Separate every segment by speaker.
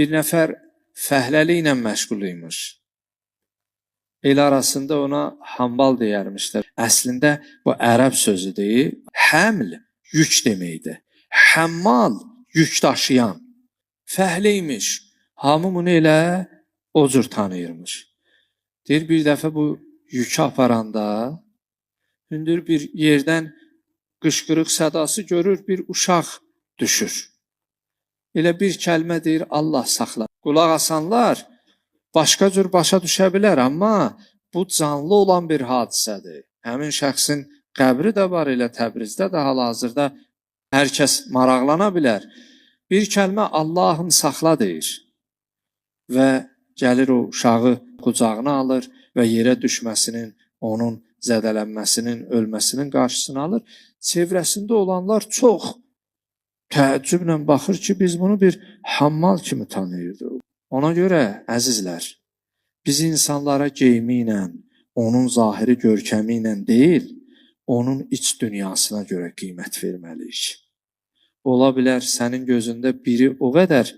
Speaker 1: bir nəfər fəhləliklə məşğul imiş. El arasında ona hambal deyərmişlər. Əslində bu ərəb sözüdür. Həml yük deməkdir. Həmmal yük daşıyan. Fəhləymiş. Hamı bunu elə o cür tanıyırmış. Deyir bir dəfə bu yükü aparanda hündür bir yerdən qışqırıq sədası görür, bir uşaq düşür. Elə bir kəlmə deyir, Allah saxla. Qulaq asanlar başqa cür başa düşə bilər, amma bu canlı olan bir hadisədir. Həmin şəxsin qəbri də var, elə Təbrizdə də hal-hazırda hər kəs maraqlana bilər. Bir kəlmə Allahım saxla deyir və gəlir o uşağı qucağına alır və yerə düşməsinin, onun zədələnməsinin, ölməsinin qarşısını alır. Çevrəsində olanlar çox təəccüblə baxır ki, biz bunu bir hammal kimi tanıyırdıq. Ona görə, əzizlər, biz insanlara geyimi ilə, onun zahiri görkəmi ilə deyil, onun iç dünyasına görə qiymət verməliyik. Ola bilər, sənin gözündə biri o qədər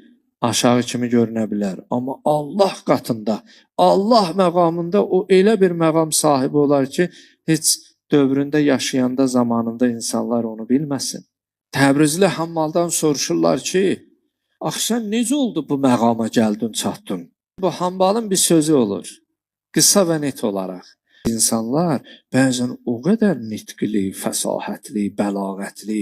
Speaker 1: aşağı kimi görünə bilər, amma Allah qatında, Allah məqamında o elə bir məqam sahibi olar ki, heç dövründə yaşayanda, zamanında insanlar onu bilməsin. Təbrizli hammaldan soruşurlar ki, axı sən necə oldu bu məqama gəldin, çatdın? Bu hambalın bir sözü olur, qısa və net olaraq. İnsanlar bəzən o qədər nitqli, fəsahətli, bəlağətli,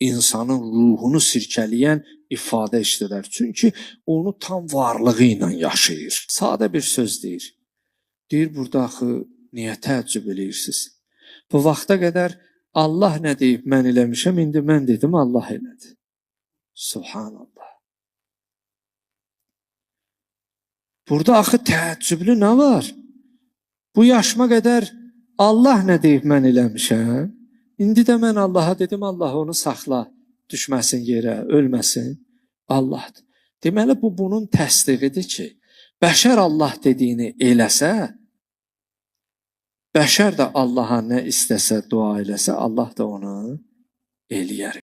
Speaker 1: insanın ruhunu sirkələyən ifadə işlədər. Çünki onu tam varlığı ilə yaşayır. Sadə bir söz deyir. Deyir, burada axı niyə təəccüb edirsiniz? Bu vaxta qədər Allah nə deyib mən eləmişəm, indi mən dedim Allah elədi. Subhanallah. Burada axı təəccüblü nə var? Bu yaşıma qədər Allah nə deyib mən eləmişəm? İndi də mən Allaha dedim, Allah onu saxla, düşməsin yerə, ölməsin. Allahdır. Deməli, bu bunun təsdiqidir ki, bəşər Allah dediyini eləsə, bəşər də Allaha nə istəsə, dua eləsə, Allah da onu eləyər.